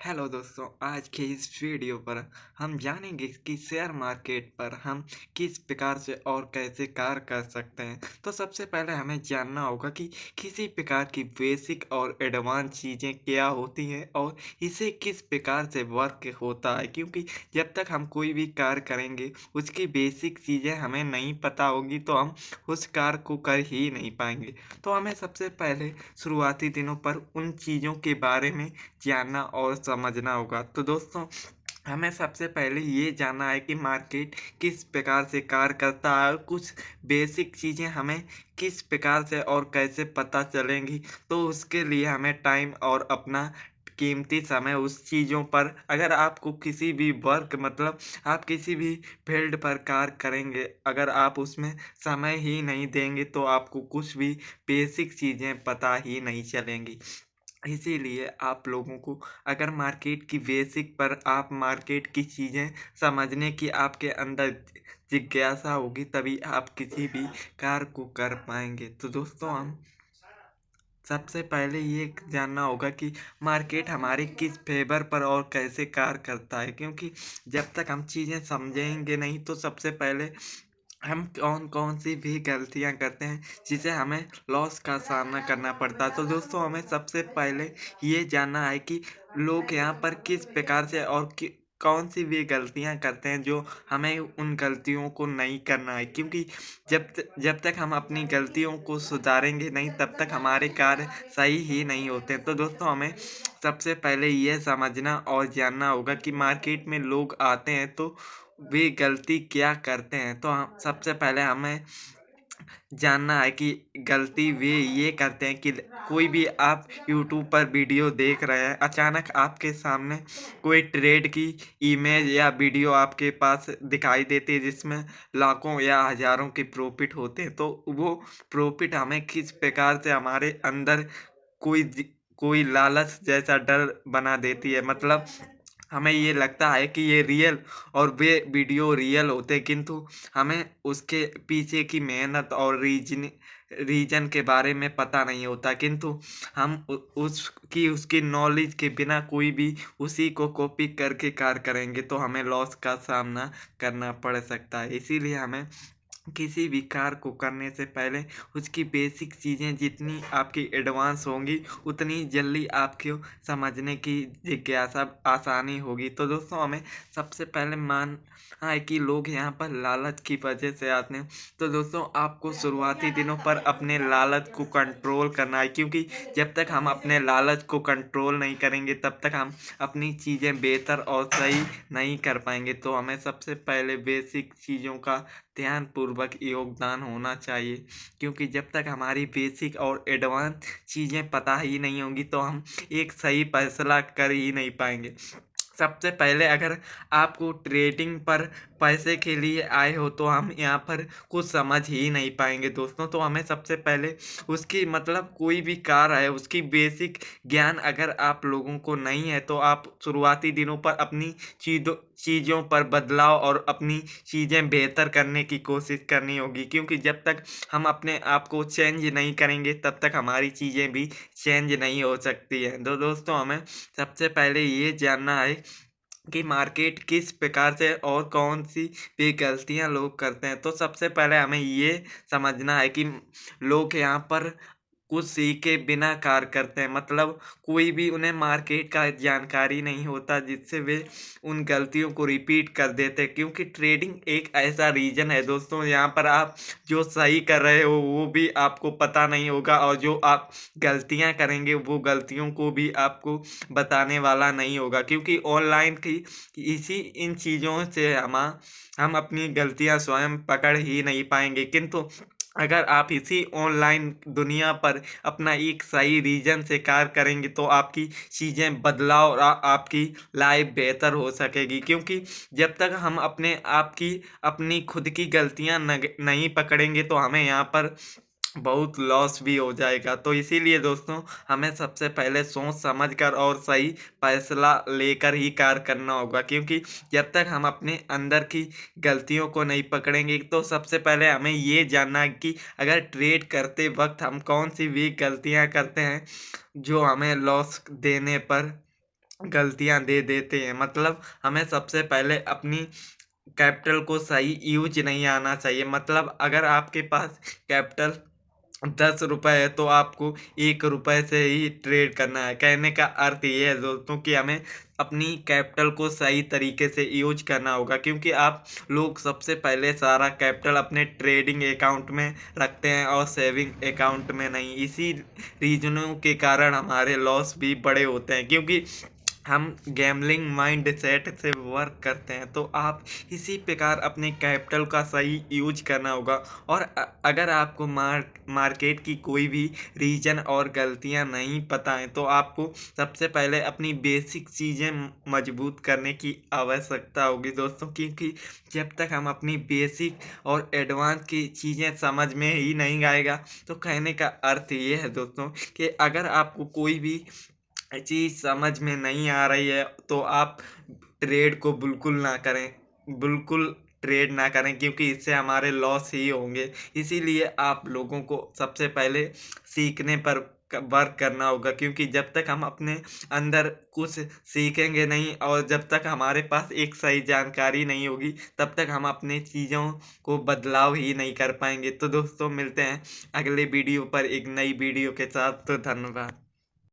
Hello दोस्तों, आज के इस वीडियो पर हम जानेंगे कि शेयर मार्केट पर हम किस प्रकार से और कैसे कार्य कर सकते हैं। तो सबसे पहले हमें जानना होगा कि किसी प्रकार की बेसिक और एडवांस चीज़ें क्या होती हैं और इसे किस प्रकार से वर्क होता है, क्योंकि जब तक हम कोई भी कार्य करेंगे उसकी बेसिक चीज़ें हमें नहीं पता होगी तो हम उस कार्य को कर ही नहीं पाएंगे। तो हमें सबसे पहले शुरुआती दिनों पर उन चीज़ों के बारे में जानना और समझना होगा। तो दोस्तों, हमें सबसे पहले ये जानना है कि मार्केट किस प्रकार से कार्य करता है और कुछ बेसिक चीज़ें हमें किस प्रकार से और कैसे पता चलेंगी। तो उसके लिए हमें टाइम और अपना कीमती समय उस चीज़ों पर, अगर आपको किसी भी वर्क मतलब आप किसी भी फील्ड पर कार्य करेंगे, अगर आप उसमें समय ही नहीं देंगे तो आपको कुछ भी बेसिक चीज़ें पता ही नहीं चलेंगी। इसीलिए आप लोगों को, अगर मार्केट की बेसिक पर आप मार्केट की चीज़ें समझने की आपके अंदर जिज्ञासा होगी, तभी आप किसी भी कार्य को कर पाएँगे। तो दोस्तों, हम सबसे पहले ये जानना होगा कि मार्केट हमारे किस फ़ेवर पर और कैसे कार्य करता है, क्योंकि जब तक हम चीज़ें समझेंगे नहीं तो सबसे पहले हम कौन-कौन सी भी गलतियाँ करते हैं, जिससे हमें लॉस का सामना करना पड़ता है। तो दोस्तों, हमें सबसे पहले ये जानना है कि लोग यहाँ पर किस प्रकार से और कि कौन-सी भी गलतियाँ करते हैं, जो हमें उन गलतियों को नहीं करना है। क्योंकि जब तक हम अपनी गलतियों को सुधारेंगे नहीं, तब तक हमारे कार्य सही ही नहीं होते। तो दोस्तों, हमें सबसे पहले ये समझना और जानना होगा कि मार्केट में लोग आते हैं तो वे गलती क्या करते हैं। तो सबसे पहले हमें जानना है कि गलती वे ये करते हैं कि कोई भी आप यूट्यूब पर वीडियो देख रहे हैं, अचानक आपके सामने कोई ट्रेड की इमेज या वीडियो आपके पास दिखाई देती है, जिसमें लाखों या हज़ारों के प्रॉफ़िट होते हैं। तो वो प्रॉफ़िट हमें किस प्रकार से हमारे अंदर कोई कोई लालच जैसा डर बना देती है। मतलब हमें ये लगता है कि ये रियल और वे वीडियो रियल होते हैं, किंतु हमें उसके पीछे की मेहनत और रीज़न के बारे में पता नहीं होता, किंतु हम उसकी नॉलेज के बिना कोई भी उसी को कॉपी करके कार्य करेंगे तो हमें लॉस का सामना करना पड़ सकता है। इसीलिए हमें किसी भी कार्य को करने से पहले उसकी बेसिक चीज़ें जितनी आपकी एडवांस होंगी, उतनी जल्दी आपको समझने की जिज्ञासा आसानी होगी। तो दोस्तों, हमें सबसे पहले मानना है कि लोग यहाँ पर लालच की वजह से आते हैं। तो दोस्तों, आपको शुरुआती दिनों पर अपने लालच को कंट्रोल करना है, क्योंकि जब तक हम अपने लालच को कंट्रोल नहीं करेंगे, तब तक हम अपनी चीज़ें बेहतर और सही नहीं कर पाएँगे। तो हमें सबसे पहले बेसिक चीज़ों का ध्यानपूर्वक योगदान होना चाहिए, क्योंकि जब तक हमारी बेसिक और एडवांस चीज़ें पता ही नहीं होंगी तो हम एक सही फैसला कर ही नहीं पाएँगे। सबसे पहले, अगर आपको ट्रेडिंग पर पैसे के लिए आए हो तो हम यहाँ पर कुछ समझ ही नहीं पाएँगे दोस्तों। तो हमें सबसे पहले उसकी मतलब कोई भी कार है, उसकी बेसिक ज्ञान अगर आप लोगों को नहीं है तो आप शुरुआती दिनों पर अपनी चीज़ों पर बदलाव और अपनी चीज़ें बेहतर करने की कोशिश करनी होगी, क्योंकि जब तक हम अपने आप को चेंज नहीं करेंगे तब तक हमारी चीज़ें भी चेंज नहीं हो सकती हैं। तो दोस्तों, हमें सबसे पहले ये जानना है कि मार्केट किस प्रकार से और कौन-सी भी गलतियाँ लोग करते हैं। तो सबसे पहले हमें ये समझना है कि लोग यहाँ पर कुछ सीखे बिना कार्य करते हैं। मतलब कोई भी उन्हें मार्केट का जानकारी नहीं होता, जिससे वे उन गलतियों को रिपीट कर देते हैं, क्योंकि ट्रेडिंग एक ऐसा रीज़न है दोस्तों, यहाँ पर आप जो सही कर रहे हो वो भी आपको पता नहीं होगा और जो आप गलतियाँ करेंगे वो गलतियों को भी आपको बताने वाला नहीं होगा, क्योंकि ऑनलाइन की इसी इन चीज़ों से हम अपनी गलतियाँ स्वयं पकड़ ही नहीं पाएँगे। किंतु अगर आप इसी ऑनलाइन दुनिया पर अपना एक सही रीज़न से कार्य करेंगे तो आपकी चीज़ें बदलाव और आपकी लाइफ़ बेहतर हो सकेगी, क्योंकि जब तक हम अपने आप की अपनी खुद की गलतियाँ नहीं पकड़ेंगे तो हमें यहाँ पर बहुत लॉस भी हो जाएगा। तो इसीलिए दोस्तों, हमें सबसे पहले सोच समझ कर और सही फैसला लेकर ही कार्य करना होगा, क्योंकि जब तक हम अपने अंदर की गलतियों को नहीं पकड़ेंगे तो सबसे पहले हमें ये जानना है कि अगर ट्रेड करते वक़्त हम कौन-सी भी गलतियाँ करते हैं, जो हमें लॉस देने पर गलतियाँ दे देते हैं। मतलब हमें सबसे पहले अपनी कैपिटल को सही यूज़ नहीं आना चाहिए। मतलब अगर आपके पास कैपिटल ₹10 है तो आपको ₹1 से ही ट्रेड करना है। कहने का अर्थ ये है दोस्तों कि हमें अपनी कैपिटल को सही तरीके से यूज़ करना होगा, क्योंकि आप लोग सबसे पहले सारा कैपिटल अपने ट्रेडिंग अकाउंट में रखते हैं और सेविंग अकाउंट में नहीं। इसी रीज़नों के कारण हमारे लॉस भी बड़े होते हैं, क्योंकि हम गैम्बलिंग माइंडसेट से वर्क करते हैं। तो आप इसी प्रकार अपने कैपिटल का सही यूज़ करना होगा। और अगर आपको मार्केट की कोई भी रीजन और गलतियां नहीं पता हैं तो आपको सबसे पहले अपनी बेसिक चीज़ें मजबूत करने की आवश्यकता होगी दोस्तों, क्योंकि जब तक हम अपनी बेसिक और एडवांस की चीज़ें समझ में ही नहीं आएगा, तो कहने का अर्थ ये है दोस्तों कि अगर आपको कोई भी चीज़ समझ में नहीं आ रही है तो आप ट्रेड को बिल्कुल ना करें। बिल्कुल ट्रेड ना करें, क्योंकि इससे हमारे लॉस ही होंगे। इसीलिए आप लोगों को सबसे पहले सीखने पर वर्क करना होगा, क्योंकि जब तक हम अपने अंदर कुछ सीखेंगे नहीं और जब तक हमारे पास एक सही जानकारी नहीं होगी, तब तक हम अपनी चीज़ों को बदलाव ही नहीं कर पाएँगे। तो दोस्तों मिलते हैं अगले वीडियो पर एक नई वीडियो के साथ। तो धन्यवाद।